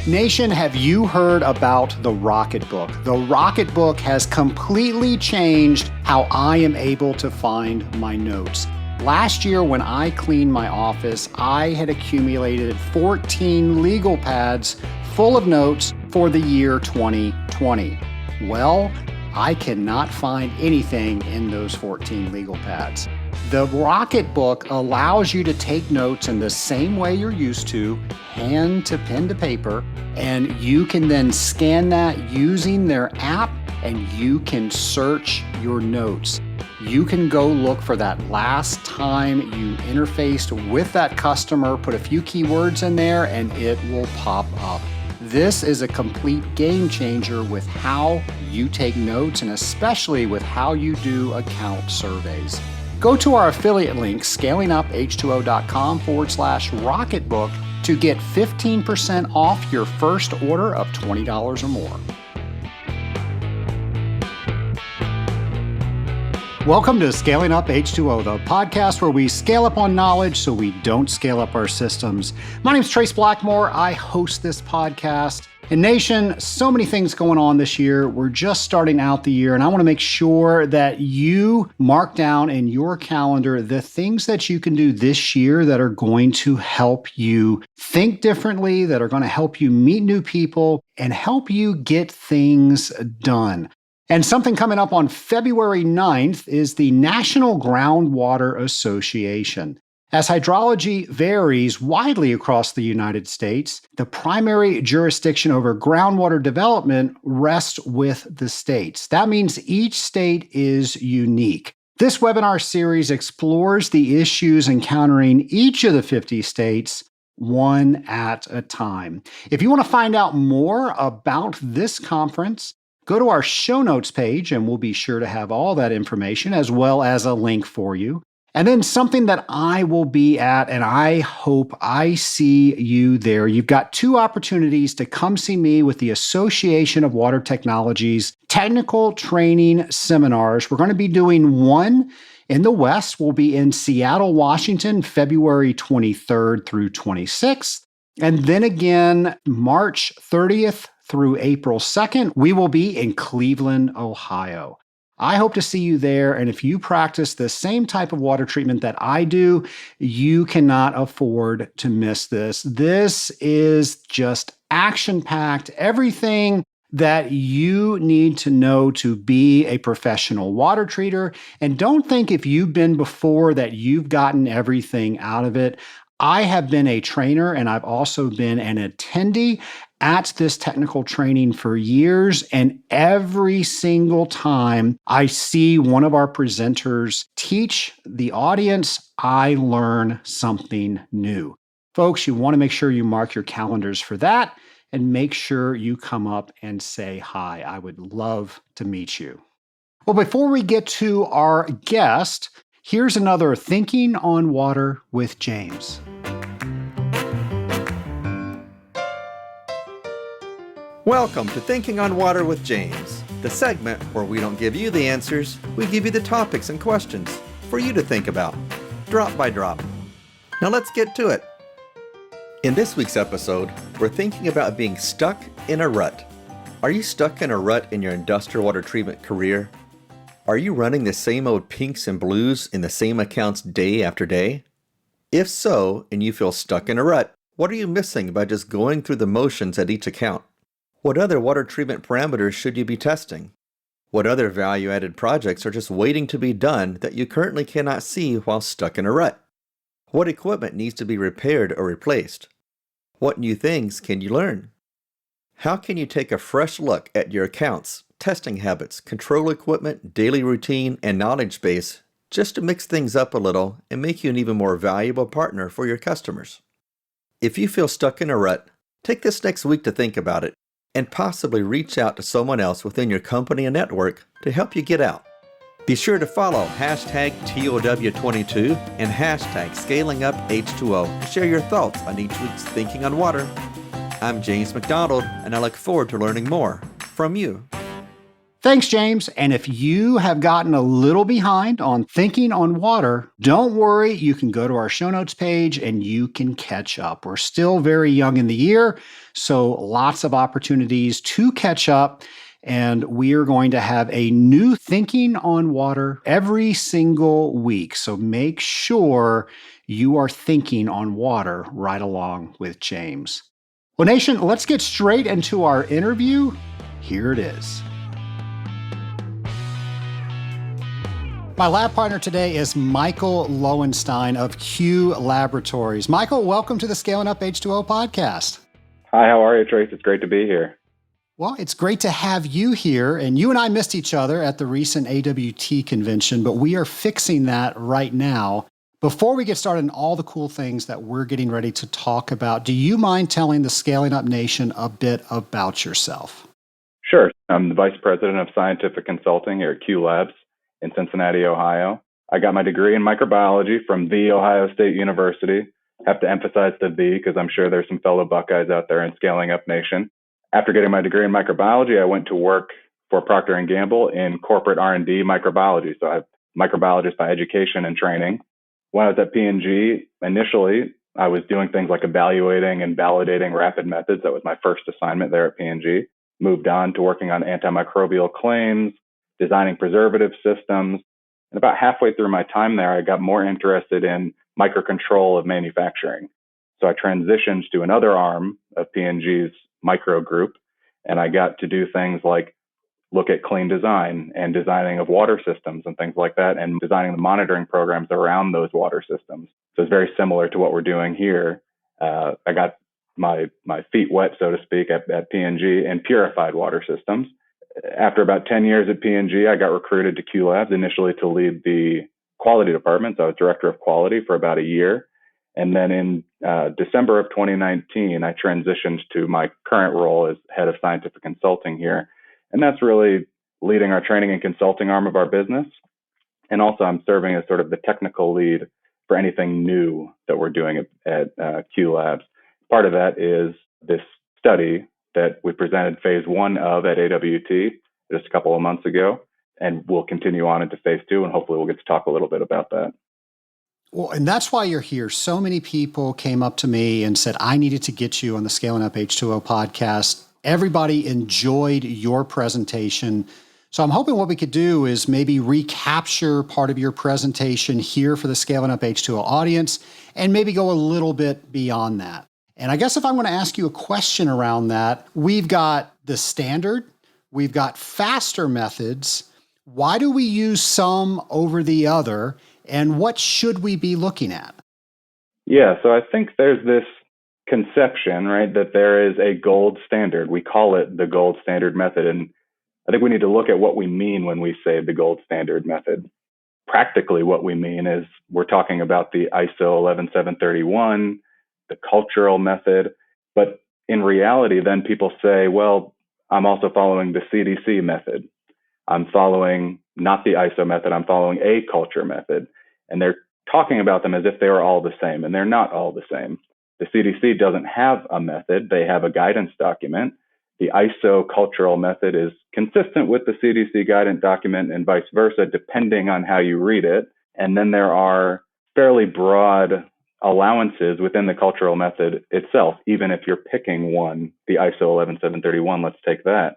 Nation, have you heard about the Rocketbook? The Rocketbook has completely changed how I am able to find my notes. Last year, when I cleaned my office, I had accumulated 14 legal pads full of notes for the year 2020. Well, I cannot find anything in those 14 legal pads. The Rocketbook allows you to take notes in the same way you're used to, hand to pen to paper, and you can then scan that using their app and you can search your notes. You can go look for that last time you interfaced with that customer, put a few keywords in there, and it will pop up. This is a complete game changer with how you take notes and especially with how you do account surveys. Go to our affiliate link, scalinguph2o.com/Rocketbook to get 15% off your first order of $20 or more. Welcome to Scaling Up H2O, the podcast where we scale up on knowledge so we don't scale up our systems. My name is Trace Blackmore. I host this podcast. And Nation, so many things going on this year. We're just starting out the year, and I want to make sure that you mark down in your calendar the things that you can do this year that are going to help you think differently, that are going to help you meet new people, and help you get things done. And something coming up on February 9th is the National Groundwater Association. As hydrology varies widely across the United States, the primary jurisdiction over groundwater development rests with the states. That means each state is unique. This webinar series explores the issues encountering each of the 50 states, one at a time. If you want to find out more about this conference, go to our show notes page and we'll be sure to have all that information as well as a link for you. And then something that I will be at, and I hope I see you there. You've got two opportunities to come see me with the Association of Water Technologies technical training seminars. We're going to be doing one in the West. We'll be in Seattle, Washington, February 23rd through 26th. And then again, March 30th through April 2nd, we will be in Cleveland, Ohio. I hope to see you there, and if you practice the same type of water treatment that I do, you cannot afford to miss this. This is just action-packed, everything that you need to know to be a professional water treater. And don't think if you've been before that you've gotten everything out of it. I have been a trainer and I've also been an attendee at this technical training for years, and every single time I see one of our presenters teach the audience, I learn something new. Folks, you want to make sure you mark your calendars for that and make sure you come up and say hi. I would love to meet you. Well, before we get to our guest, here's another Thinking on Water with James. Welcome to Thinking on Water with James, the segment where we don't give you the answers, we give you the topics and questions for you to think about, drop by drop. Now let's get to it. In this week's episode, we're thinking about being stuck in a rut. Are you stuck in a rut in your industrial water treatment career? Are you running the same old pinks and blues in the same accounts day after day? If so, and you feel stuck in a rut, what are you missing by just going through the motions at each account? What other water treatment parameters should you be testing? What other value-added projects are just waiting to be done that you currently cannot see while stuck in a rut? What equipment needs to be repaired or replaced? What new things can you learn? How can you take a fresh look at your accounts, testing habits, control equipment, daily routine, and knowledge base just to mix things up a little and make you an even more valuable partner for your customers? If you feel stuck in a rut, take this next week to think about it and possibly reach out to someone else within your company and network to help you get out. Be sure to follow hashtag TOW22 and hashtag ScalingUpH2O to share your thoughts on each week's Thinking on Water. I'm James McDonald, and I look forward to learning more from you. Thanks, James. And if you have gotten a little behind on thinking on water, don't worry. You can go to our show notes page and you can catch up. We're still very young in the year, so lots of opportunities to catch up. And we are going to have a new Thinking on Water every single week. So make sure you are thinking on water right along with James. Well, Nation, let's get straight into our interview. Here it is. My lab partner today is Michael Loewenstein of Q Laboratories. Michael, welcome to the Scaling Up H2O podcast. Hi, how are you, Trace? It's great to be here. Well, it's great to have you here. And you and I missed each other at the recent AWT convention, but we are fixing that right now. Before we get started on all the cool things that we're getting ready to talk about, do you mind telling the Scaling Up Nation a bit about yourself? Sure. I'm the Vice President of Scientific Consulting here at Q Labs in Cincinnati, Ohio. I got my degree in microbiology from The Ohio State University. Have to emphasize the "the" because I'm sure there's some fellow Buckeyes out there in Scaling Up Nation. After getting my degree in microbiology, I went to work for Procter Gamble in Corporate R&D Microbiology. So I'm microbiologist by education and training. When I was at P&G, initially, I was doing things like evaluating and validating rapid methods. That was my first assignment there at P&G. Moved on to working on antimicrobial claims, designing preservative systems. And about halfway through my time there, I got more interested in microcontrol of manufacturing. So I transitioned to another arm of P&G's micro group, and I got to do things like look at clean design and designing of water systems and things like that, and designing the monitoring programs around those water systems. So it's very similar to what we're doing here. I got my feet wet, so to speak, at P&G in purified water systems. After about 10 years at P&G, I got recruited to Q Labs, initially to lead the quality department. So I was director of quality for about a year. And then in December of 2019, I transitioned to my current role as head of scientific consulting here. And that's really leading our training and consulting arm of our business. And also I'm serving as sort of the technical lead for anything new that we're doing at Q Labs. Part of that is this study that we presented phase 1 of at AWT just a couple of months ago, and we'll continue on into phase 2, and hopefully we'll get to talk a little bit about that. Well, and that's why you're here. So many people came up to me and said, I needed to get you on the Scaling Up H2O podcast. Everybody enjoyed your presentation. So I'm hoping what we could do is maybe recapture part of your presentation here for the Scaling Up H2O audience, and maybe go a little bit beyond that. And I guess if I'm going to ask you a question around that, we've got the standard, we've got faster methods. Why do we use some over the other? And what should we be looking at? Yeah, so I think there's this conception, right, that there is a gold standard. We call it the gold standard method. And I think we need to look at what we mean when we say the gold standard method. Practically, what we mean is we're talking about the ISO 11731, the cultural method. But in reality, then people say, well, I'm also following the CDC method. I'm following not the ISO method, I'm following a culture method. And they're talking about them as if they were all the same, and they're not all the same. The CDC doesn't have a method, they have a guidance document. The ISO cultural method is consistent with the CDC guidance document and vice versa, depending on how you read it. And then there are fairly broad allowances within the cultural method itself, even if you're picking one, the ISO 11731, let's take that.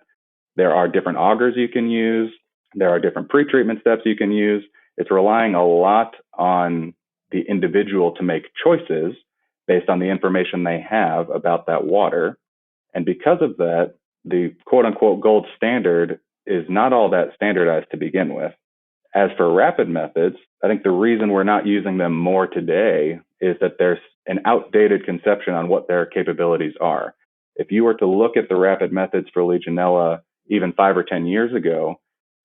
There are different augers you can use. There are different pre-treatment steps you can use. It's relying a lot on the individual to make choices based on the information they have about that water. And because of that, the quote unquote gold standard is not all that standardized to begin with. As for rapid methods, I think the reason we're not using them more today is that there's an outdated conception on what their capabilities are. If you were to look at the rapid methods for Legionella even 5 or 10 years ago,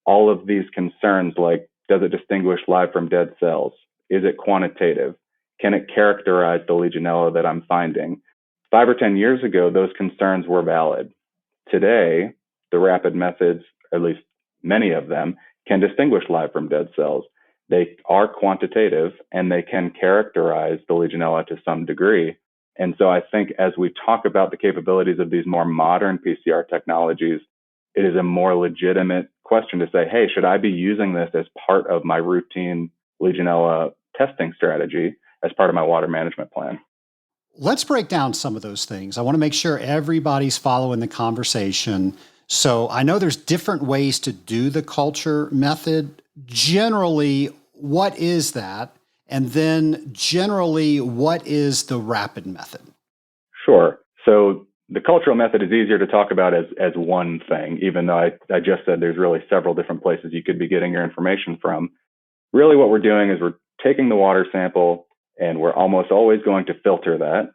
all of these concerns like, does it distinguish live from dead cells? Is it quantitative? Can it characterize the Legionella that I'm finding? 5 or 10 years ago, those concerns were valid. Today, the rapid methods, at least many of them, can distinguish live from dead cells. They are quantitative and they can characterize the Legionella to some degree. And so I think as we talk about the capabilities of these more modern PCR technologies, it is a more legitimate question to say, hey, should I be using this as part of my routine Legionella testing strategy as part of my water management plan? Let's break down some of those things. I want to make sure everybody's following the conversation. So I know there's different ways to do the culture method. Generally, what is that? And then generally, what is the rapid method? Sure. So the cultural method is easier to talk about as one thing, even though I just said there's really several different places you could be getting your information from. Really what we're doing is we're taking the water sample and we're almost always going to filter that,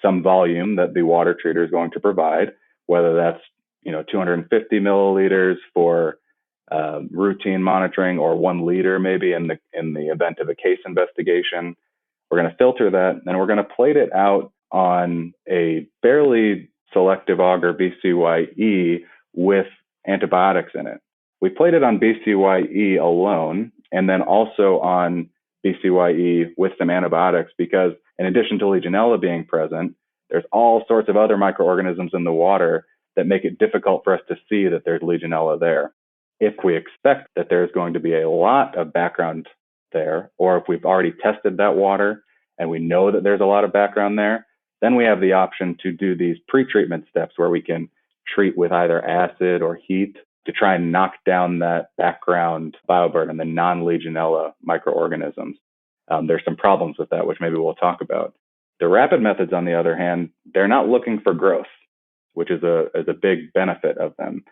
some volume that the water treater is going to provide, whether that's 250 milliliters for routine monitoring or 1 liter maybe in the event of a case investigation. We're going to filter that and we're going to plate it out on a fairly selective agar BCYE with antibiotics in it. We plate it on BCYE alone and then also on BCYE with some antibiotics because in addition to Legionella being present, there's all sorts of other microorganisms in the water that make it difficult for us to see that there's Legionella there. If we expect that there's going to be a lot of background there, or if we've already tested that water and we know that there's a lot of background there, then we have the option to do these pre-treatment steps where we can treat with either acid or heat to try and knock down that background bioburden, the non-Legionella microorganisms. There's some problems with that, which maybe we'll talk about. The rapid methods, on the other hand, they're not looking for growth, which is a big benefit of them.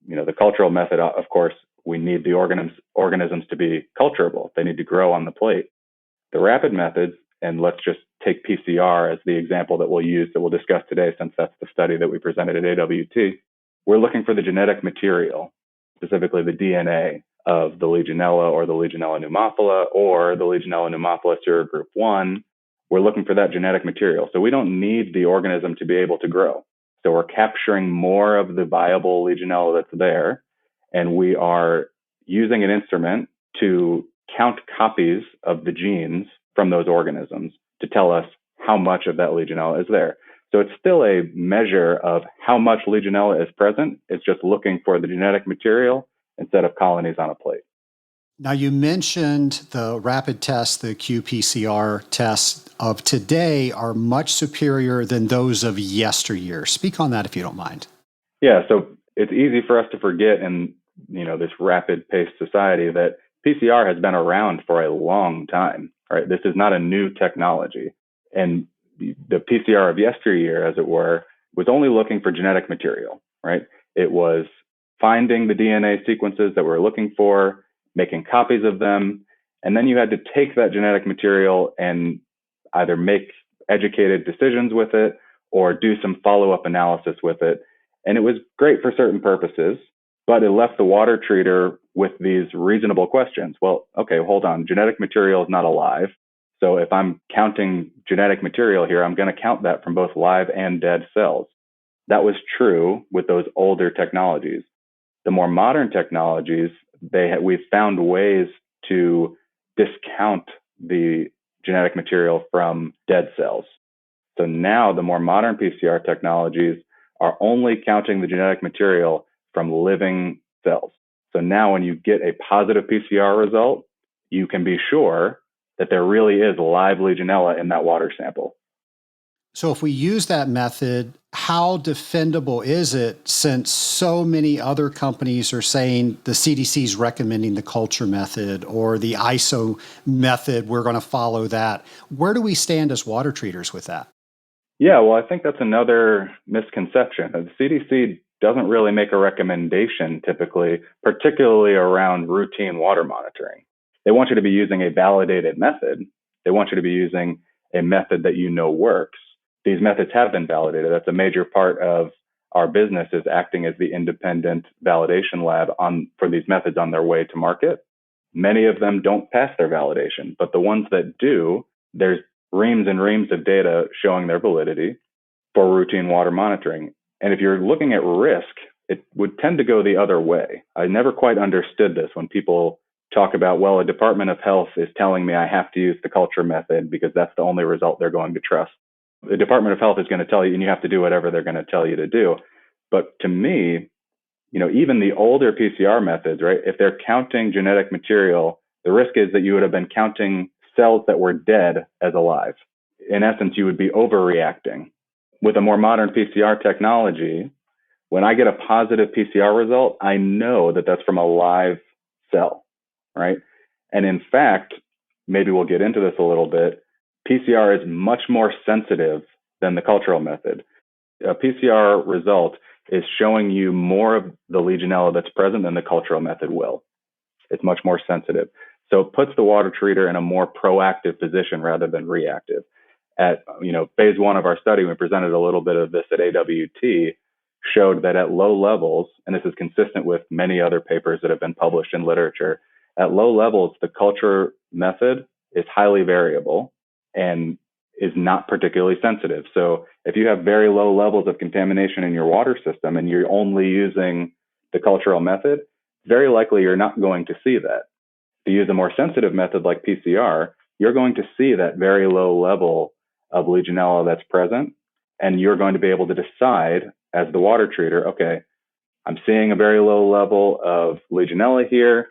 The cultural method, of course, we need the organisms to be culturable. They need to grow on the plate. The rapid methods, and let's just take PCR as the example that we'll use, that we'll discuss today, since that's the study that we presented at AWT. We're looking for the genetic material, specifically the DNA of the Legionella or the Legionella pneumophila or the Legionella pneumophila serogroup 1. We're looking for that genetic material. So we don't need the organism to be able to grow. So we're capturing more of the viable Legionella that's there, and we are using an instrument to count copies of the genes from those organisms to tell us how much of that Legionella is there. So it's still a measure of how much Legionella is present. It's just looking for the genetic material instead of colonies on a plate. Now, you mentioned the rapid tests, the qPCR tests of today are much superior than those of yesteryear. Speak on that if you don't mind. Yeah, so it's easy for us to forget in this rapid-paced society that PCR has been around for a long time. Right? This is not a new technology. And the PCR of yesteryear, as it were, was only looking for genetic material. Right? It was finding the DNA sequences that we're looking for, making copies of them, and then you had to take that genetic material and either make educated decisions with it or do some follow-up analysis with it. And it was great for certain purposes, but it left the water treater with these reasonable questions. Well, okay, hold on. Genetic material is not alive. So if I'm counting genetic material here, I'm going to count that from both live and dead cells. That was true with those older technologies. The more modern technologies, we've found ways to discount the genetic material from dead cells. So now the more modern PCR technologies are only counting the genetic material from living cells. So now when you get a positive PCR result, you can be sure that there really is live Legionella in that water sample. So if we use that method, how defendable is it, since so many other companies are saying the CDC is recommending the culture method or the ISO method, we're going to follow that? Where do we stand as water treaters with that? Yeah, well, I think that's another misconception. The CDC doesn't really make a recommendation typically, particularly around routine water monitoring. They want you to be using a validated method. They want you to be using a method that works. These methods have been validated. That's a major part of our business, is acting as the independent validation lab for these methods on their way to market. Many of them don't pass their validation, but the ones that do, there's reams and reams of data showing their validity for routine water monitoring. And if you're looking at risk, it would tend to go the other way. I never quite understood this when people talk about, well, a Department of Health is telling me I have to use the culture method because that's the only result they're going to trust. The Department of Health is going to tell you, and you have to do whatever they're going to tell you to do. But to me, even the older PCR methods, right? If they're counting genetic material, the risk is that you would have been counting cells that were dead as alive. In essence, you would be overreacting. With a more modern PCR technology, when I get a positive PCR result, I know that that's from a live cell, right? And in fact, maybe we'll get into this a little bit, PCR is much more sensitive than the cultural method. A PCR result is showing you more of the Legionella that's present than the cultural method will. It's much more sensitive. So it puts the water treater in a more proactive position rather than reactive. At phase 1 of our study, we presented a little bit of this at AWT, showed that at low levels, and this is consistent with many other papers that have been published in literature, at low levels, the culture method is highly variable and is not particularly sensitive. So if you have very low levels of contamination in your water system and you're only using the cultural method, very likely you're not going to see that. If you use a more sensitive method like PCR, you're going to see that very low level of Legionella that's present, and you're going to be able to decide as the water treater, okay, I'm seeing a very low level of Legionella here.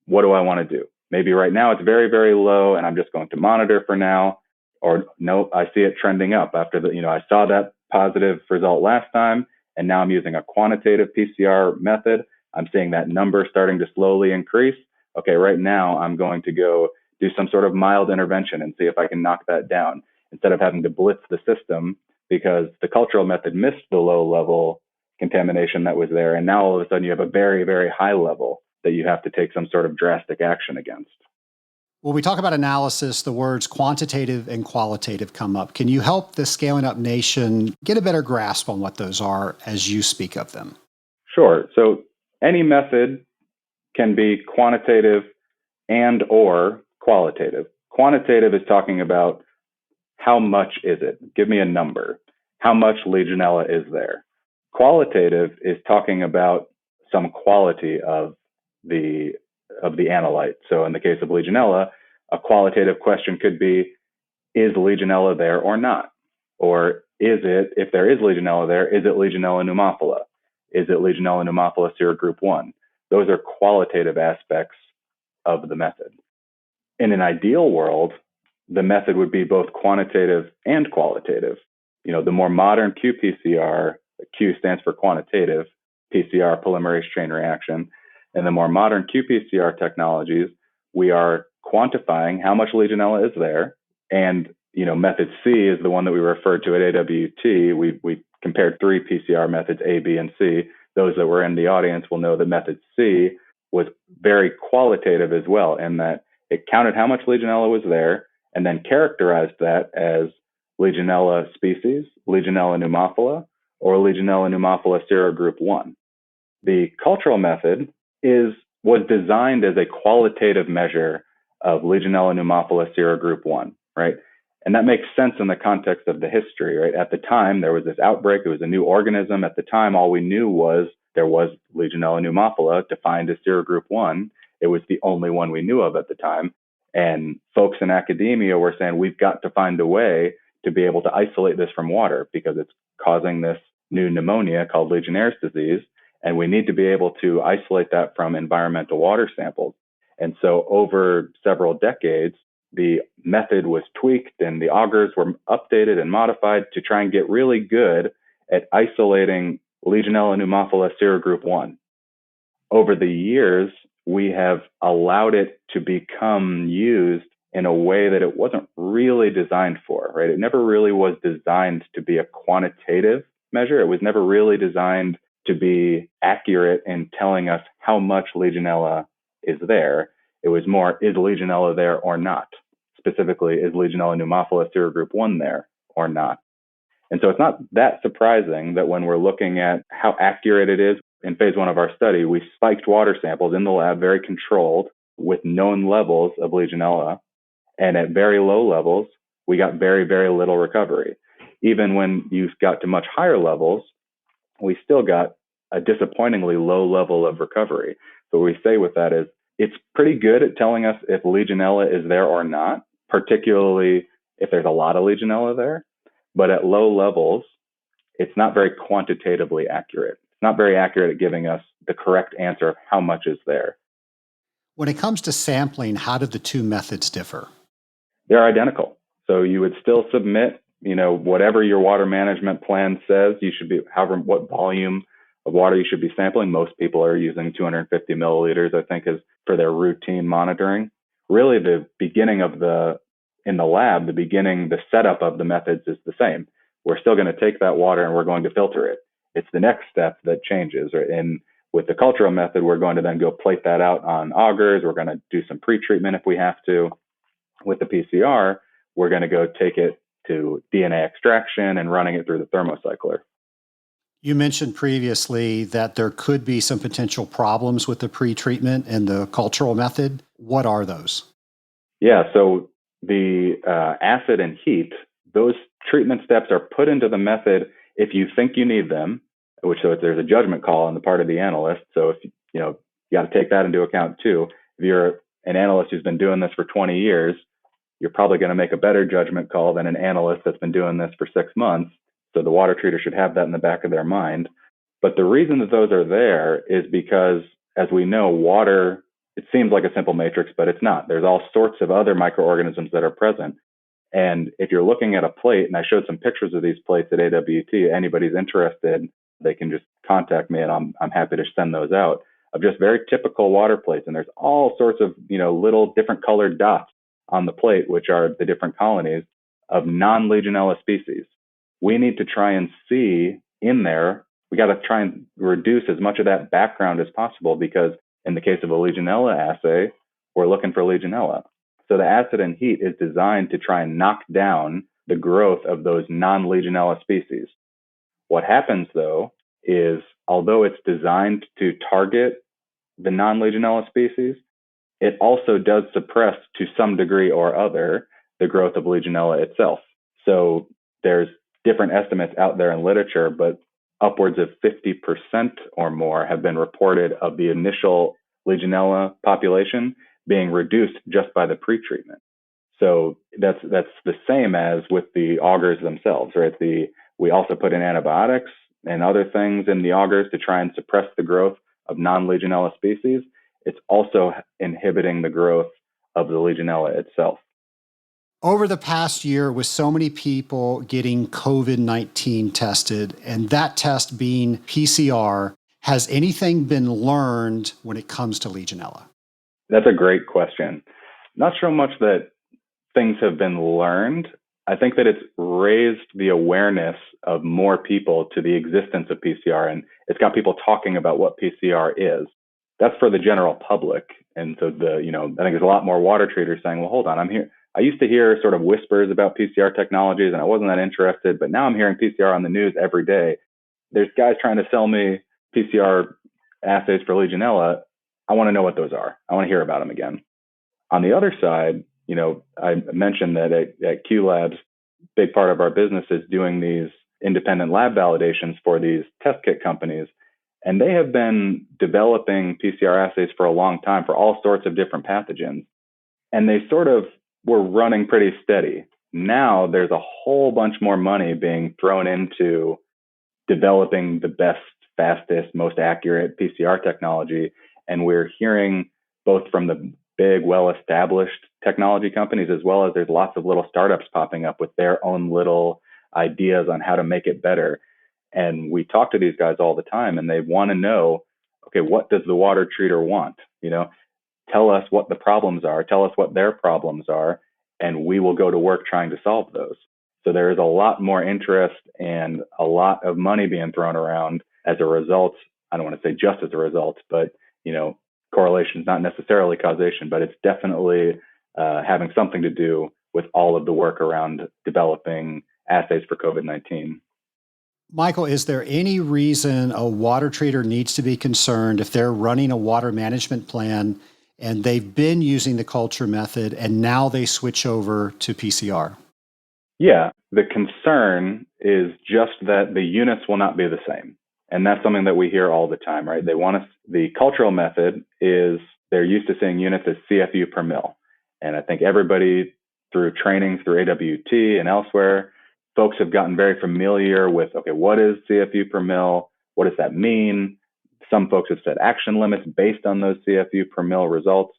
What do I want to do? Maybe right now it's very, very low and I'm just going to monitor for now. Or no, I see it trending up after I saw that positive result last time, and now I'm using a quantitative PCR method. I'm seeing that number starting to slowly increase. Okay, right now I'm going to go do some sort of mild intervention and see if I can knock that down instead of having to blitz the system because the cultural method missed the low level contamination that was there. And now all of a sudden you have a very, very high level that you have to take some sort of drastic action against. When we talk about analysis, the words quantitative and qualitative come up. Can you help the Scaling Up Nation get a better grasp on what those are as you speak of them? Sure. So any method can be quantitative and or qualitative. Quantitative is talking about how much is it? Give me a number. How much Legionella is there? Qualitative is talking about some quality of the analyte. So in the case of Legionella, a qualitative question could be, is Legionella there or not? Or is it, if there is Legionella there, is it Legionella pneumophila? Is it Legionella pneumophila serogroup 1? Those are qualitative aspects of the method. In an ideal world, the method would be both quantitative and qualitative. The more modern qPCR, Q stands for quantitative, PCR polymerase chain reaction, and the more modern qPCR technologies, we are quantifying how much Legionella is there. And, method C is the one that we referred to at AWT. We compared 3 PCR methods, A, B, and C. Those that were in the audience will know that method C was very qualitative as well, in that it counted how much Legionella was there and then characterized that as Legionella species, Legionella pneumophila, or Legionella pneumophila serogroup 1. The cultural method was designed as a qualitative measure of Legionella pneumophila serogroup 1, right? And that makes sense in the context of the history, right? At the time, there was this outbreak. It was a new organism. At the time, all we knew was there was Legionella pneumophila defined as serogroup 1. It was the only one we knew of at the time. And folks in academia were saying, we've got to find a way to be able to isolate this from water because it's causing this new pneumonia called Legionnaire's disease. And we need to be able to isolate that from environmental water samples. And so over several decades, the method was tweaked and the augers were updated and modified to try and get really good at isolating Legionella pneumophila serogroup 1. Over the years, we have allowed it to become used in a way that it wasn't really designed for, right? It never really was designed to be a quantitative measure. It was never really designed to be accurate in telling us how much Legionella is there. It was more, is Legionella there or not? Specifically, is Legionella pneumophila serogroup 1 there or not? And so it's not that surprising that when we're looking at how accurate it is, in phase 1 of our study, we spiked water samples in the lab, very controlled, with known levels of Legionella. And at very low levels, we got very, very little recovery. Even when you got to much higher levels, we still got a disappointingly low level of recovery. So what we say with that is, it's pretty good at telling us if Legionella is there or not, particularly if there's a lot of Legionella there. But at low levels, it's not very quantitatively accurate. not very accurate at giving us the correct answer of how much is there. When it comes to sampling, how do the two methods differ? They're identical. So you would still submit, whatever your water management plan says you should be, what volume of water you should be sampling. Most people are using 250 milliliters, I think, is for their routine monitoring. Really, the beginning of in the lab, the setup of the methods is the same. We're still going to take that water and we're going to filter it. It's the next step that changes. Right? And with the cultural method, we're going to then go plate that out on augers. We're going to do some pre-treatment if we have to. With the PCR, we're going to go take it to DNA extraction and running it through the thermocycler. You mentioned previously that there could be some potential problems with the pre-treatment and the cultural method. What are those? Yeah, so the acid and heat, those treatment steps are put into the method if you think you need them, so there's a judgment call on the part of the analyst. So if you got to take that into account too. If you're an analyst who's been doing this for 20 years, you're probably going to make a better judgment call than an analyst that's been doing this for 6 months. So the water treater should have that in the back of their mind. But the reason that those are there is because, as we know, water, it seems like a simple matrix, but it's not. There's all sorts of other microorganisms that are present. And if you're looking at a plate, and I showed some pictures of these plates at AWT, anybody's interested, they can just contact me and I'm happy to send those out, of just very typical water plates. And there's all sorts of, little different colored dots on the plate, which are the different colonies of non-Legionella species. We need to try and see in there, we got to try and reduce as much of that background as possible, because in the case of a Legionella assay, we're looking for Legionella. So the acid and heat is designed to try and knock down the growth of those non-Legionella species. What happens, though, is although it's designed to target the non-Legionella species, it also does suppress to some degree or other the growth of Legionella itself. So there's different estimates out there in literature, but upwards of 50% or more have been reported of the initial Legionella population being reduced just by the pretreatment. So that's the same as with the augers themselves, right? We also put in antibiotics and other things in the augers to try and suppress the growth of non-Legionella species. It's also inhibiting the growth of the Legionella itself. Over the past year, with so many people getting COVID-19 tested and that test being PCR, has anything been learned when it comes to Legionella? That's a great question. Not so much that things have been learned. I think that it's raised the awareness of more people to the existence of PCR, and it's got people talking about what PCR is. That's for the general public. And so I think there's a lot more water treaters saying, well, hold on, I'm here. I used to hear sort of whispers about PCR technologies and I wasn't that interested, but now I'm hearing PCR on the news every day. There's guys trying to sell me PCR assays for Legionella. I want to know what those are. I want to hear about them again. On the other side, I mentioned that at Q Labs, big part of our business is doing these independent lab validations for these test kit companies. And they have been developing PCR assays for a long time for all sorts of different pathogens. And they sort of were running pretty steady. Now there's a whole bunch more money being thrown into developing the best, fastest, most accurate PCR technology. And we're hearing both from the big, well-established technology companies, as well as there's lots of little startups popping up with their own little ideas on how to make it better. And we talk to these guys all the time and they want to know, okay, what does the water treater want? Tell us what the problems are, tell us what their problems are, and we will go to work trying to solve those. So there is a lot more interest and a lot of money being thrown around as a result. I don't want to say just as a result, but, correlation is not necessarily causation, but it's definitely having something to do with all of the work around developing assays for COVID-19. Michael, is there any reason a water treater needs to be concerned if they're running a water management plan and they've been using the culture method and now they switch over to PCR? Yeah, the concern is just that the units will not be the same. And that's something that we hear all the time, right? The cultural method is, they're used to seeing units as CFU per mil. And I think everybody through trainings through AWT and elsewhere, folks have gotten very familiar with, okay, what is CFU per mil? What does that mean? Some folks have set action limits based on those CFU per mil results.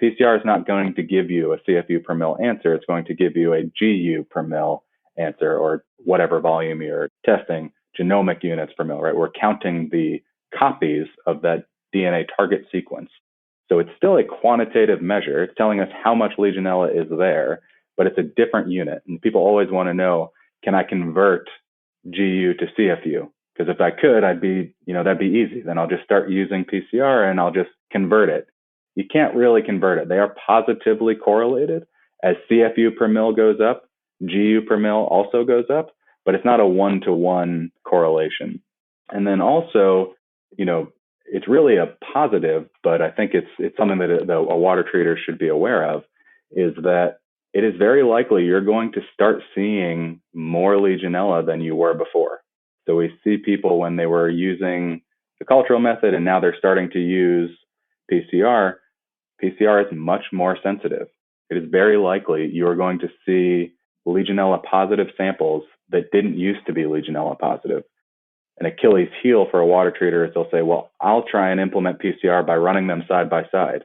PCR is not going to give you a CFU per mil answer. It's going to give you a GU per mil answer, or whatever volume you're testing, genomic units per mil, right? We're counting the copies of that DNA target sequence. So it's still a quantitative measure. It's telling us how much Legionella is there, but it's a different unit. And people always want to know, can I convert GU to CFU? Because if I could, that'd be easy. Then I'll just start using PCR and I'll just convert it. You can't really convert it. They are positively correlated. As CFU per mil goes up, GU per mil also goes up, but it's not a one-to-one correlation. And then also, it's really a positive, but I think it's something that a water treater should be aware of, is that it is very likely you're going to start seeing more Legionella than you were before. So we see people when they were using the cultural method and now they're starting to use PCR. PCR is much more sensitive. It is very likely you are going to see Legionella positive samples that didn't used to be Legionella positive. An Achilles heel for a water treater is they'll say, well, I'll try and implement PCR by running them side by side.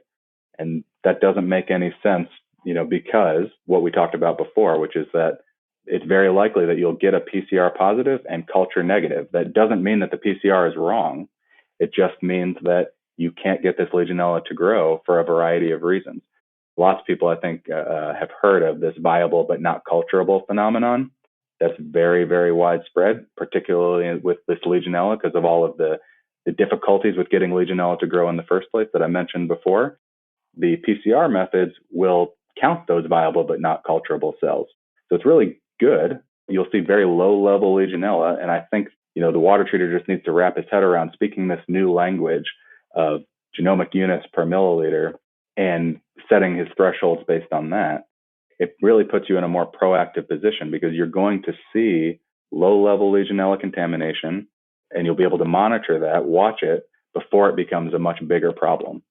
And that doesn't make any sense, because what we talked about before, which is that it's very likely that you'll get a PCR positive and culture negative. That doesn't mean that the PCR is wrong. It just means that you can't get this Legionella to grow for a variety of reasons. Lots of people, I think, have heard of this viable but not culturable phenomenon. That's very, very widespread, particularly with this Legionella, because of all of the difficulties with getting Legionella to grow in the first place that I mentioned before. The PCR methods will count those viable but not culturable cells. So it's really good. You'll see very low level Legionella. And I think, the water treater just needs to wrap his head around speaking this new language of genomic units per milliliter and setting his thresholds based on that. It really puts you in a more proactive position because you're going to see low level Legionella contamination and you'll be able to monitor that, watch it before it becomes a much bigger problem.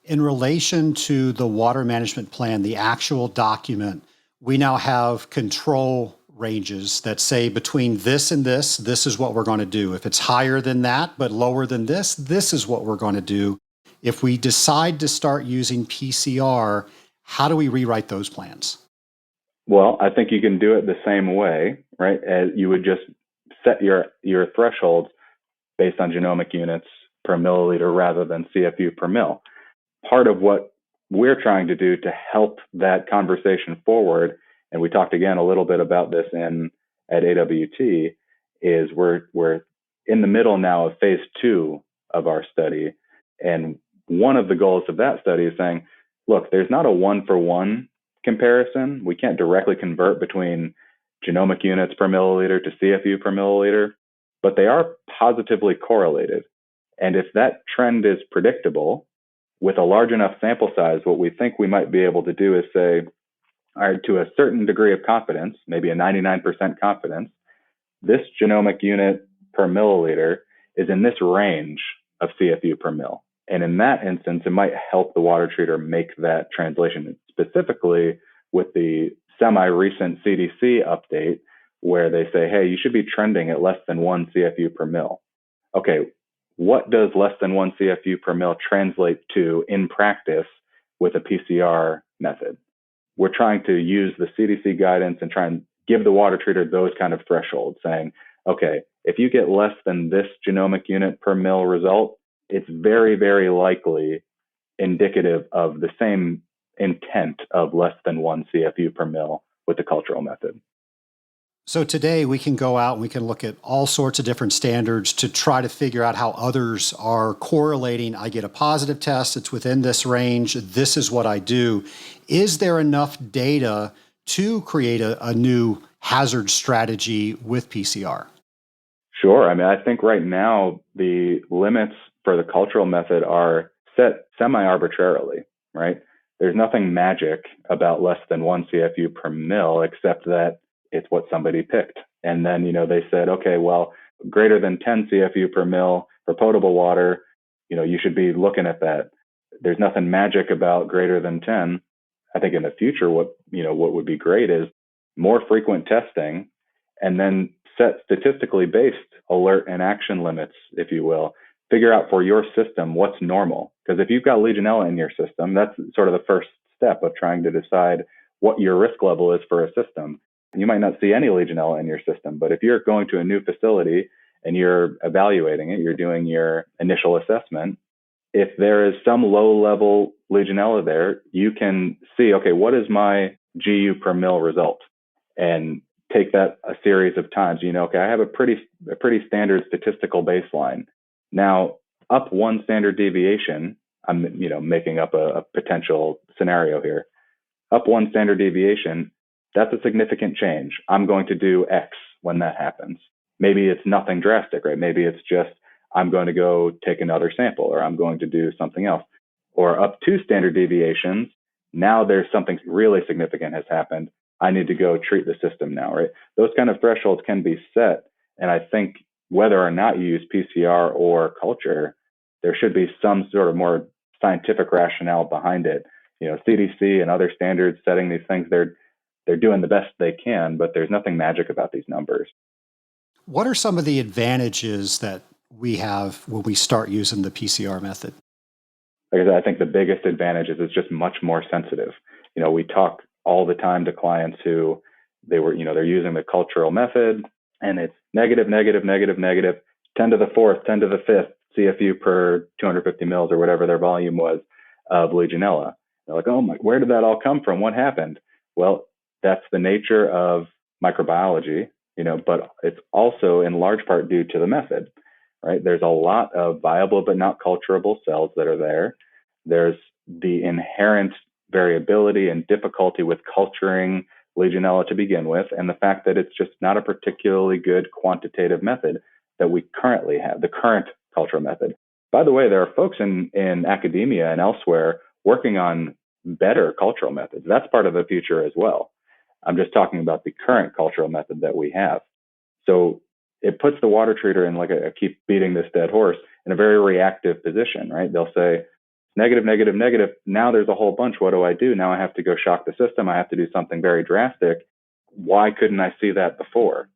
In relation to the water management plan, the actual document, we now have control ranges that say between this and this is what we're going to do. If it's higher than that, but lower than this is what we're going to do. If we decide to start using PCR, how do we rewrite those plans? Well, I think you can do it the same way, right? As you would just set your thresholds based on genomic units per milliliter rather than CFU per mil. Part of what we're trying to do to help that conversation forward, and we talked again a little bit about this at AWT, is we're in the middle now of phase 2 of our study. And one of the goals of that study is saying, look, there's not a one-for-one comparison. We can't directly convert between genomic units per milliliter to CFU per milliliter, but they are positively correlated. And if that trend is predictable, with a large enough sample size, what we think we might be able to do is say, all right, to a certain degree of confidence, maybe a 99% confidence, this genomic unit per milliliter is in this range of CFU per mil. And in that instance, it might help the water treater make that translation, specifically with the semi-recent CDC update, where they say, hey, you should be trending at less than 1 CFU per mil. Okay, what does less than 1 CFU per mil translate to in practice with a PCR method? We're trying to use the CDC guidance and try and give the water treater those kind of thresholds, saying, okay, if you get less than this genomic unit per mil result, it's very, very likely indicative of the same intent of less than 1 CFU per mil with the cultural method. So today we can go out and we can look at all sorts of different standards to try to figure out how others are correlating. I get a positive test, it's within this range, this is what I do. Is there enough data to create a new hazard strategy with PCR? Sure. I mean, I think right now the limits for the cultural method are set semi-arbitrarily, right? There's nothing magic about less than 1 CFU per mil, except that it's what somebody picked. And then, they said, okay, well, greater than 10 CFU per mil for potable water, you should be looking at that. There's nothing magic about greater than 10. I think in the future, what would be great is more frequent testing and then set statistically based alert and action limits, if you will. Figure out for your system what's normal. Because if you've got Legionella in your system, that's sort of the first step of trying to decide what your risk level is for a system. You might not see any Legionella in your system, but if you're going to a new facility and you're evaluating it, you're doing your initial assessment, if there is some low level Legionella there, you can see, okay, what is my GU per mil result? And take that a series of times. Okay, I have a pretty standard statistical baseline. Now, up one standard deviation, I'm making up a potential scenario here. Up one standard deviation, that's a significant change. I'm going to do X when that happens. Maybe it's nothing drastic, right? Maybe it's just I'm going to go take another sample, or I'm going to do something else. Or up two standard deviations, now there's something really significant has happened. I need to go treat the system now, right? Those kind of thresholds can be set. And I think whether or not you use PCR or culture, there should be some sort of more scientific rationale behind it. CDC and other standards setting these things, they're doing the best they can, but there's nothing magic about these numbers. What are some of the advantages that we have when we start using the PCR method? Like I said, I think the biggest advantage is it's just much more sensitive. We talk all the time to clients who they're using the cultural method, and it's negative, 10 to the fourth, 10 to the fifth CFU per 250 mils or whatever their volume was of Legionella. They're like, oh my, where did that all come from? What happened? Well, that's the nature of microbiology, but it's also in large part due to the method, right? There's a lot of viable but not culturable cells that are there. There's the inherent variability and difficulty with culturing Legionella to begin with, and the fact that it's just not a particularly good quantitative method that we currently have, the current cultural method. By the way, there are folks in academia and elsewhere working on better cultural methods. That's part of the future as well. I'm just talking about the current cultural method that we have. So it puts the water treater in, like I keep beating this dead horse, in a very reactive position, right? They'll say, negative. Now there's a whole bunch. What do I do? Now I have to go shock the system. I have to do something very drastic. Why couldn't I see that before?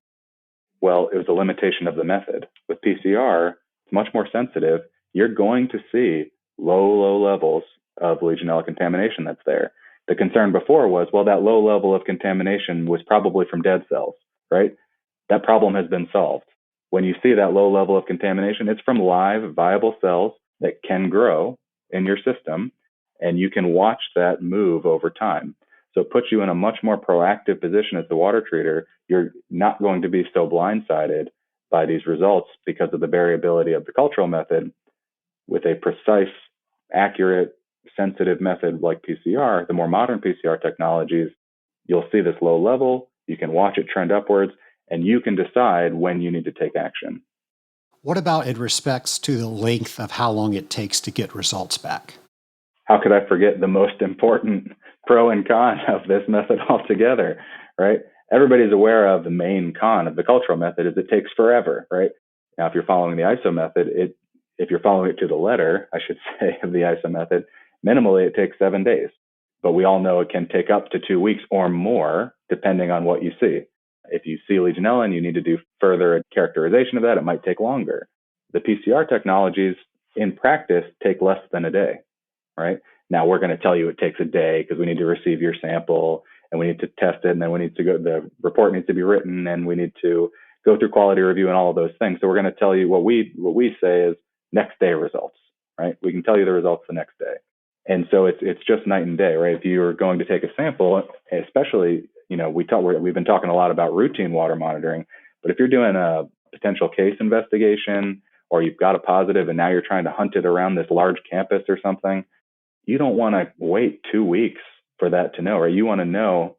Well, it was a limitation of the method. With PCR, it's much more sensitive. You're going to see low levels of Legionella contamination that's there. The concern before was, well, that low level of contamination was probably from dead cells, right? That problem has been solved. When you see that low level of contamination, it's from live, viable cells that can grow in your system, and you can watch that move over time. So it puts you in a much more proactive position as the water treater. You're not going to be so blindsided by these results because of the variability of the cultural method. With a precise, accurate, sensitive method like PCR, the more modern PCR technologies, you'll see this low level, you can watch it trend upwards, and you can decide when you need to take action. What about in respects to the length of how long it takes to get results back? How could I forget the most important pro and con of this method altogether, right? Everybody's aware of the main con of the cultural method is it takes forever, right? Now, if you're following the ISO method, if you're following it to the letter, I should say, of the ISO method, minimally it takes 7 days. But we all know it can take up to 2 weeks or more, depending on what you see. If you see Legionella and you need to do further characterization of that, it might take longer. The PCR technologies in practice take less than a day, right? Now we're going to tell you it takes a day because we need to receive your sample and we need to test it, and then we need to go, the report needs to be written, and we need to go through quality review and all of those things. So we're going to tell you what we say is next day results, right? We can tell you the results the next day. And so it's just night and day, right? If you're going to take a sample, especially, we've been talking a lot about routine water monitoring, but if you're doing a potential case investigation or you've got a positive and now you're trying to hunt it around this large campus or something, you don't want to wait 2 weeks for that to know, right? You want to know,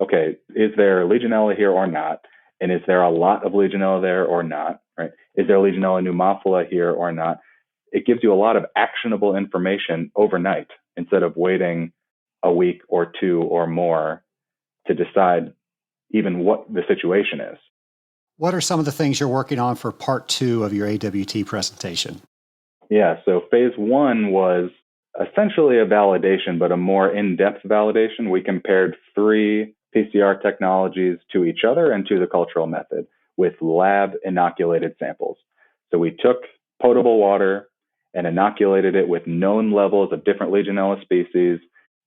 okay, is there Legionella here or not? And is there a lot of Legionella there or not, right? Is there Legionella pneumophila here or not? It gives you a lot of actionable information overnight instead of waiting a week or two or more to decide even what the situation is. What are some of the things you're working on for part 2 of your AWT presentation? Yeah, so phase 1 was essentially a validation, but a more in-depth validation. We compared 3 PCR technologies to each other and to the cultural method. with lab inoculated samples. So we took potable water and inoculated it with known levels of different Legionella species,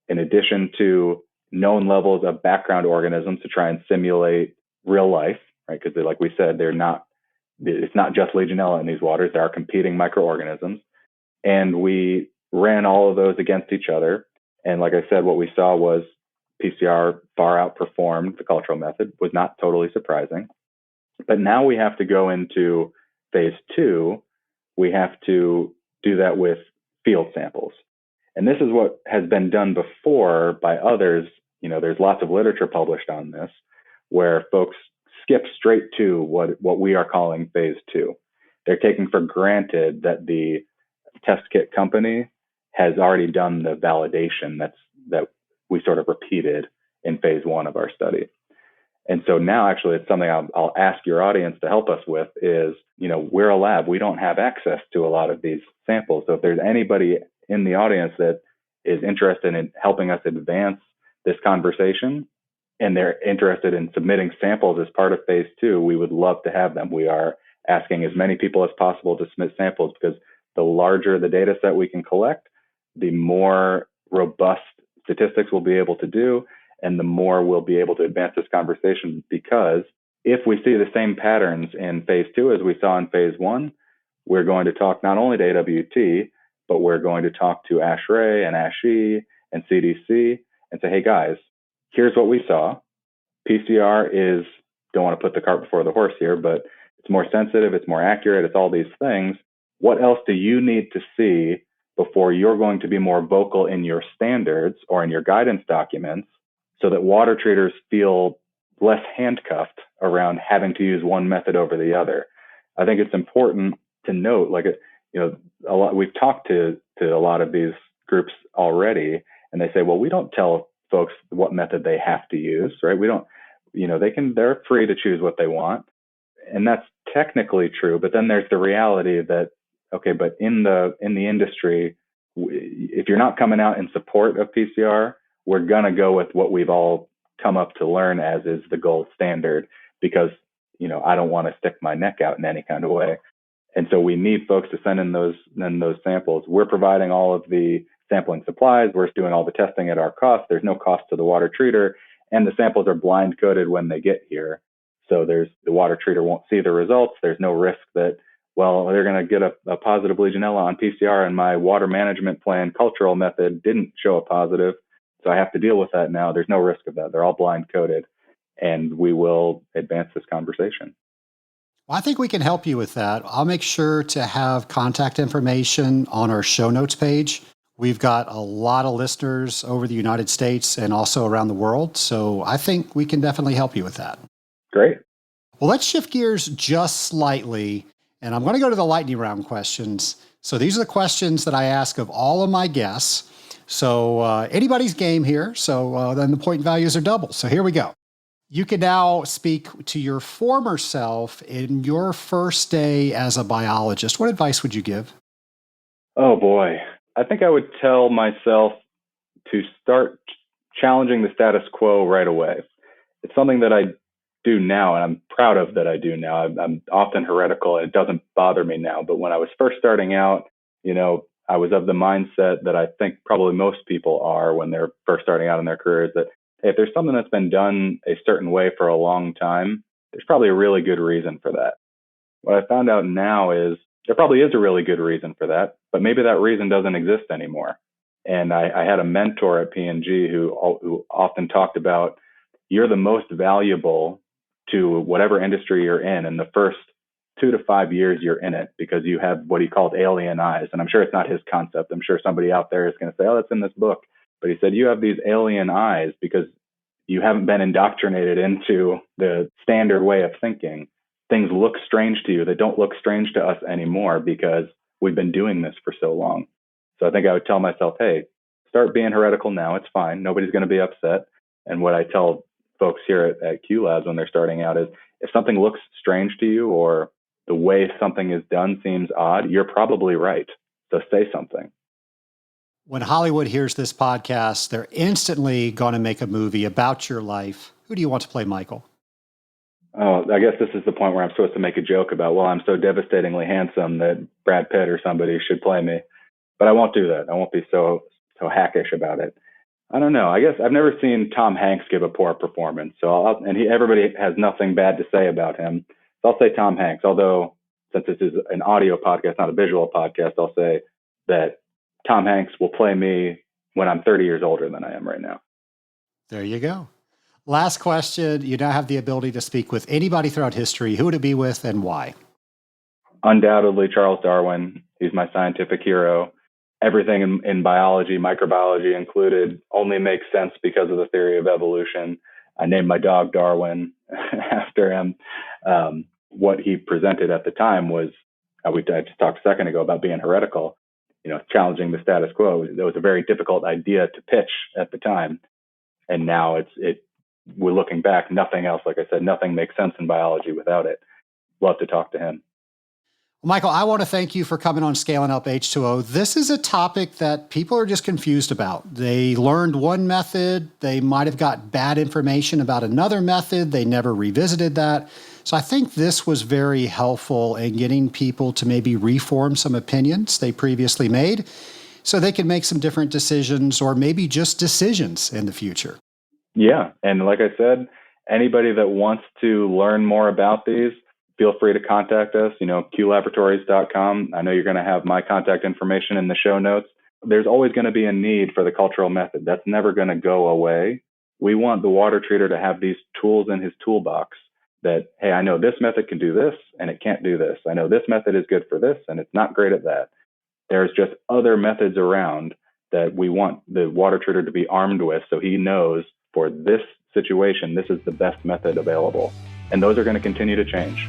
in addition to known levels of background organisms to try and simulate real life, right? Because like we said, it's not just Legionella in these waters, there are competing microorganisms. And we ran all of those against each other. And like I said, what we saw was PCR far outperformed the cultural method, was not totally surprising. But now we have to go into phase 2. We have to do that with field samples. And this is what has been done before by others. There's lots of literature published on this, where folks skip straight to what we are calling phase 2. They're taking for granted that the test kit company has already done the validation that we sort of repeated in phase 1 of our study. And so now actually it's something I'll ask your audience to help us with is, we're a lab. We don't have access to a lot of these samples. So if there's anybody in the audience that is interested in helping us advance this conversation and they're interested in submitting samples as part of phase 2, we would love to have them. We are asking as many people as possible to submit samples because the larger the data set we can collect, the more robust statistics we'll be able to do, and the more we'll be able to advance this conversation. Because if we see the same patterns in phase 2 as we saw in phase 1, we're going to talk not only to AWT, but we're going to talk to ASHRAE and ASHE and CDC and say, hey guys, here's what we saw. PCR is, don't want to put the cart before the horse here, but it's more sensitive, it's more accurate, it's all these things. What else do you need to see before you're going to be more vocal in your standards or in your guidance documents so that water treaters feel less handcuffed around having to use one method over the other? I think it's important to note, we've talked to a lot of these groups already, and they say, well, we don't tell folks what method they have to use, right? We don't, they're free to choose what they want. And that's technically true, but then there's the reality that, okay, but in the industry, if you're not coming out in support of PCR, we're going to go with what we've all come up to learn as is the gold standard, because, I don't want to stick my neck out in any kind of way. And so we need folks to send in those samples. We're providing all of the sampling supplies. We're doing all the testing at our cost. There's no cost to the water treater, and the samples are blind coded when they get here. So the water treater won't see the results. There's no risk that, well, they're going to get a positive Legionella on PCR and my water management plan cultural method didn't show a positive, so I have to deal with that now. There's no risk of that. They're all blind coded, and we will advance this conversation. Well, I think we can help you with that. I'll make sure to have contact information on our show notes page. We've got a lot of listeners over the United States and also around the world, so I think we can definitely help you with that. Great. Well, let's shift gears just slightly, and I'm going to go to the lightning round questions. So these are the questions that I ask of all of my guests. So anybody's game here, so then the point values are double. So here we go. You can now speak to your former self in your first day as a biologist. What advice would you give? Oh, boy. I think I would tell myself to start challenging the status quo right away. It's something that I do now, and I'm proud of that I do now. I'm often heretical, and it doesn't bother me now. But when I was first starting out, I was of the mindset that I think probably most people are when they're first starting out in their careers, that if there's something that's been done a certain way for a long time, there's probably a really good reason for that. What I found out now is there probably is a really good reason for that, but maybe that reason doesn't exist anymore. And I had a mentor at P&G who often talked about, you're the most valuable to whatever industry you're in the first 2 to 5 years you're in it, because you have what he called alien eyes. And I'm sure it's not his concept. I'm sure somebody out there is going to say, oh, that's in this book. But he said, you have these alien eyes because you haven't been indoctrinated into the standard way of thinking. Things look strange to you that don't look strange to us anymore because we've been doing this for so long. So I think I would tell myself, hey, start being heretical now. It's fine. Nobody's going to be upset. And what I tell folks here at Q Labs when they're starting out is, if something looks strange to you or the way something is done seems odd, you're probably right. So say something. When Hollywood hears this podcast, they're instantly going to make a movie about your life. Who do you want to play Michael? Oh, I guess this is the point where I'm supposed to make a joke about, well, I'm so devastatingly handsome that Brad Pitt or somebody should play me. But I won't do that. I won't be so hackish about it. I don't know. I guess I've never seen Tom Hanks give a poor performance. So everybody has nothing bad to say about him. So I'll say Tom Hanks. Although since this is an audio podcast, not a visual podcast, I'll say that Tom Hanks will play me when I'm 30 years older than I am right now. There you go. Last question. You now have the ability to speak with anybody throughout history. Who would it be with and why? Undoubtedly, Charles Darwin. He's my scientific hero. Everything in biology, microbiology included, only makes sense because of the theory of evolution. I named my dog Darwin after him. What he presented at the time was, I just talked a second ago about being heretical, challenging the status quo. It was a very difficult idea to pitch at the time. And now we're looking back, nothing else, like I said, nothing makes sense in biology without it. Love to talk to him. Well, Michael, I want to thank you for coming on Scaling Up H2O. This is a topic that people are just confused about. They learned one method. They might have got bad information about another method. They never revisited that. So I think this was very helpful in getting people to maybe reform some opinions they previously made so they can make some different decisions or maybe just decisions in the future. Yeah. And like I said, anybody that wants to learn more about these, feel free to contact us, qlaboratories.com. I know you're going to have my contact information in the show notes. There's always going to be a need for the cultural method. That's never going to go away. We want the water treater to have these tools in his toolbox that, hey, I know this method can do this and it can't do this. I know this method is good for this and it's not great at that. There's just other methods around that we want the water treater to be armed with so he knows for this situation, this is the best method available. And those are going to continue to change.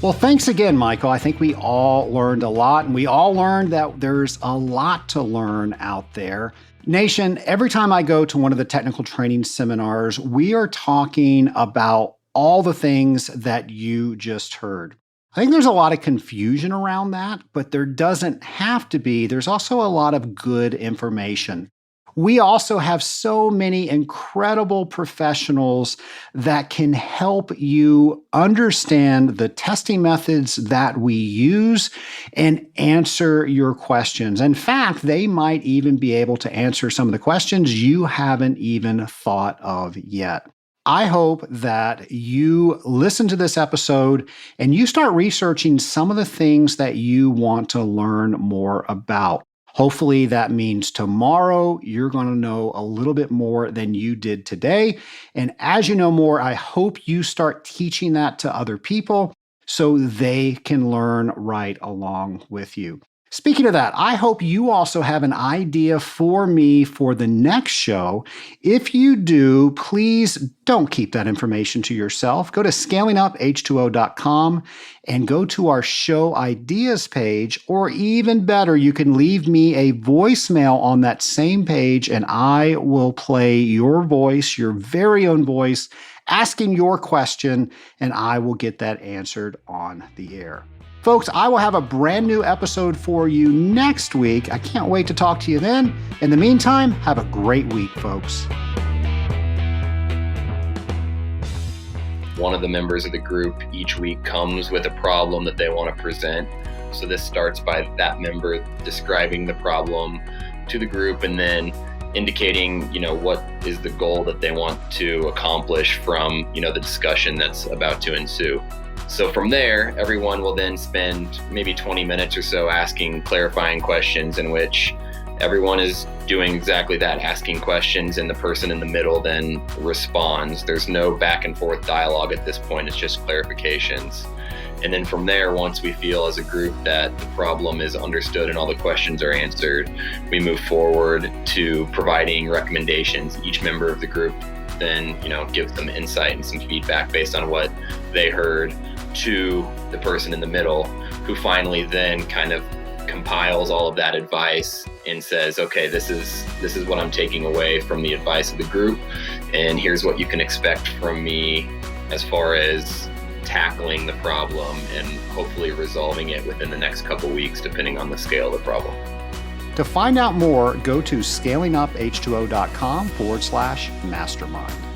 Well, thanks again, Michael. I think we all learned a lot, and we all learned that there's a lot to learn out there. Nation, every time I go to one of the technical training seminars, we are talking about all the things that you just heard. I think there's a lot of confusion around that, but there doesn't have to be. There's also a lot of good information. We also have so many incredible professionals that can help you understand the testing methods that we use and answer your questions. In fact, they might even be able to answer some of the questions you haven't even thought of yet. I hope that you listen to this episode and you start researching some of the things that you want to learn more about. Hopefully that means tomorrow you're going to know a little bit more than you did today. And as you know more, I hope you start teaching that to other people so they can learn right along with you. Speaking of that, I hope you also have an idea for me for the next show. If you do, please don't keep that information to yourself. Go to scalinguph2o.com and go to our show ideas page, or even better, you can leave me a voicemail on that same page and I will play your voice, your very own voice, asking your question, and I will get that answered on the air. Folks, I will have a brand new episode for you next week. I can't wait to talk to you then. In the meantime, have a great week, folks. One of the members of the group each week comes with a problem that they want to present. So this starts by that member describing the problem to the group and then indicating, what is the goal that they want to accomplish from, the discussion that's about to ensue. So from there, everyone will then spend maybe 20 minutes or so asking clarifying questions in which everyone is doing exactly that, asking questions, and the person in the middle then responds. There's no back and forth dialogue at this point, it's just clarifications. And then from there, once we feel as a group that the problem is understood and all the questions are answered, we move forward to providing recommendations. Each member of the group then, gives them insight and some feedback based on what they heard to the person in the middle, who finally then kind of compiles all of that advice and says, okay, this is what I'm taking away from the advice of the group, and here's what you can expect from me as far as tackling the problem and hopefully resolving it within the next couple weeks, depending on the scale of the problem. To find out more, go to scalinguph2o.com/mastermind.